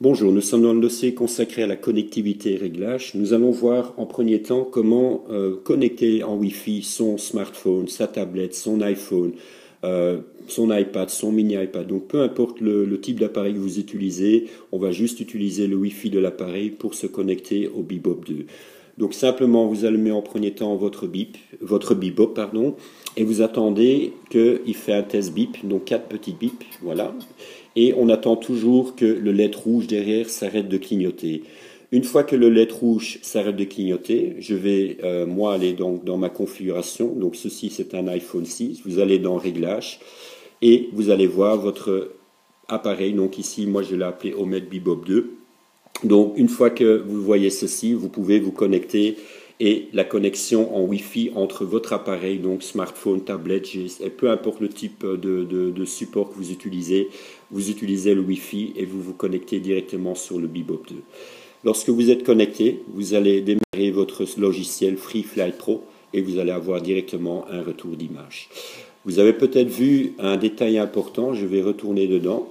Bonjour, nous sommes dans le dossier consacré à la connectivité et réglage. Nous allons voir en premier temps comment connecter en Wi-Fi son smartphone, sa tablette, son iPhone, son iPad, son mini iPad. Donc peu importe le type d'appareil que vous utilisez, on va juste utiliser le Wi-Fi de l'appareil pour se connecter au Bebop 2. Donc simplement vous allumez en premier temps votre Bebop, et vous attendez qu'il fait un test bip, donc 4 petits bips, voilà. Et on attend toujours que le LED rouge derrière s'arrête de clignoter. Une fois que le LED rouge s'arrête de clignoter, je vais moi aller donc dans ma configuration. Donc ceci c'est un iPhone 6. Vous allez dans Réglages et vous allez voir votre appareil. Donc ici moi je l'ai appelé Omet Bebop 2. Donc une fois que vous voyez ceci, vous pouvez vous connecter et la connexion en Wi-Fi entre votre appareil, donc smartphone, tablette, peu importe le type de support que vous utilisez le Wi-Fi et vous vous connectez directement sur le Bebop 2. Lorsque vous êtes connecté, vous allez démarrer votre logiciel FreeFly Pro et vous allez avoir directement un retour d'image. Vous avez peut-être vu un détail important, je vais retourner dedans.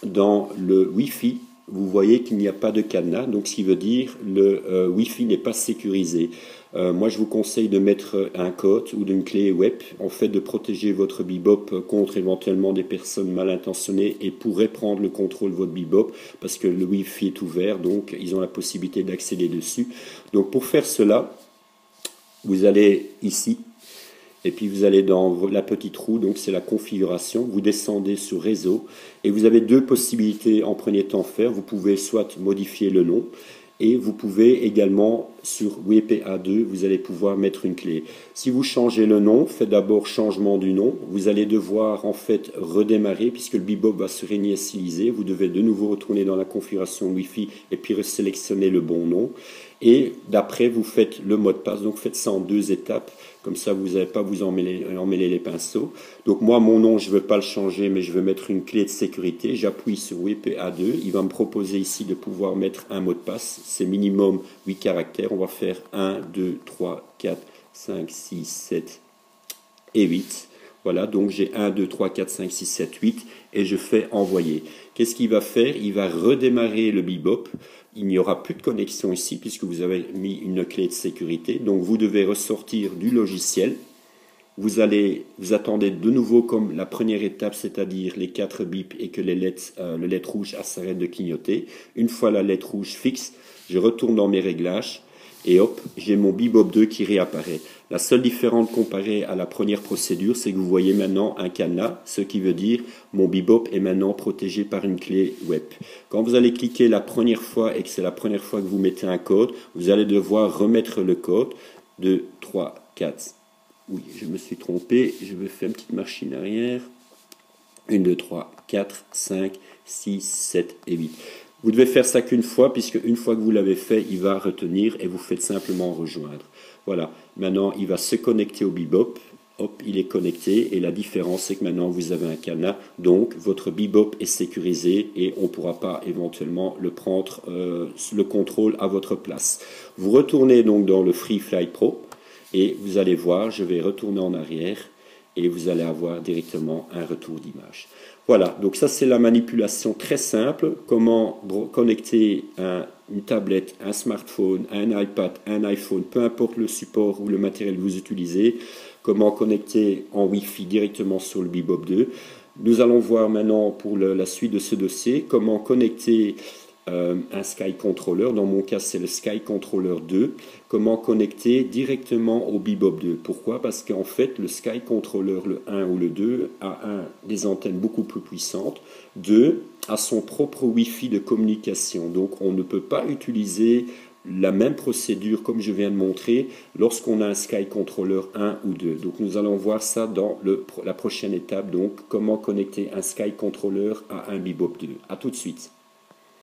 Dans le Wi-Fi, vous voyez qu'il n'y a pas de cadenas, donc ce qui veut dire le Wi-Fi n'est pas sécurisé. Moi, je vous conseille de mettre un code ou d'une clé web, en fait de protéger votre Bebop contre éventuellement des personnes mal intentionnées et pourraient prendre le contrôle de votre Bebop parce que le Wi-Fi est ouvert, donc ils ont la possibilité d'accéder dessus. Donc pour faire cela, vous allez ici, et puis vous allez dans la petite roue, donc c'est la configuration, vous descendez sur réseau, et vous avez deux possibilités en premier temps faire. Vous pouvez soit modifier le nom, et vous pouvez également, sur WPA2, vous allez pouvoir mettre une clé. Si vous changez le nom, faites d'abord changement du nom. Vous allez devoir en fait redémarrer puisque le Bebop va se réinitialiser. Vous devez de nouveau retourner dans la configuration Wi-Fi et puis resélectionner le bon nom. Et d'après, vous faites le mot de passe. Donc faites ça en 2 étapes. Comme ça, vous n'allez pas vous emmêler les pinceaux. Donc moi, mon nom, je ne veux pas le changer, mais je veux mettre une clé de sécurité. J'appuie sur WPA2. Il va me proposer ici de pouvoir mettre un mot de passe. C'est minimum 8 caractères. On va faire 1, 2, 3, 4, 5, 6, 7 et 8. Voilà, donc j'ai 1, 2, 3, 4, 5, 6, 7, 8 et je fais envoyer. Qu'est-ce qu'il va faire? Il va redémarrer le Bebop. Il n'y aura plus de connexion ici puisque vous avez mis une clé de sécurité. Donc vous devez ressortir du logiciel. Vous attendez de nouveau comme la première étape, c'est-à-dire les 4 bips et que le LED rouge s'arrête de clignoter. Une fois la LED rouge fixe, je retourne dans mes réglages et hop, j'ai mon Bebop 2 qui réapparaît. La seule différence comparée à la première procédure, c'est que vous voyez maintenant un cadenas, ce qui veut dire mon Bebop est maintenant protégé par une clé web. Quand vous allez cliquer la première fois et que c'est la première fois que vous mettez un code, vous allez devoir remettre le code 2, 3, 4. Oui, je me suis trompé, je vais faire une petite machine arrière. 1, 2, 3, 4, 5, 6, 7 et 8. Vous devez faire ça qu'une fois, puisque une fois que vous l'avez fait, il va retenir et vous faites simplement rejoindre. Voilà, maintenant il va se connecter au Bebop. Hop, il est connecté et la différence c'est que maintenant vous avez un cadenas, donc votre Bebop est sécurisé et on ne pourra pas éventuellement le prendre le contrôle à votre place. Vous retournez donc dans le FreeFly Pro et vous allez voir, je vais retourner en arrière et vous allez avoir directement un retour d'image. Voilà, donc ça c'est la manipulation très simple, comment connecter une tablette, un smartphone, un iPad, un iPhone, peu importe le support ou le matériel que vous utilisez, comment connecter en Wi-Fi directement sur le Bebop 2. Nous allons voir maintenant pour la suite de ce dossier, comment connecter un Sky Controller, dans mon cas c'est le Sky Controller 2, comment connecter directement au Bebop 2. Pourquoi? Parce qu'en fait le Sky Controller, le 1 ou le 2, a des antennes beaucoup plus puissantes, 2 a son propre Wi-Fi de communication, donc on ne peut pas utiliser la même procédure comme je viens de montrer lorsqu'on a un Sky Controller 1 ou 2. Donc nous allons voir ça dans la prochaine étape, donc comment connecter un Sky Controller à un Bebop 2. A tout de suite.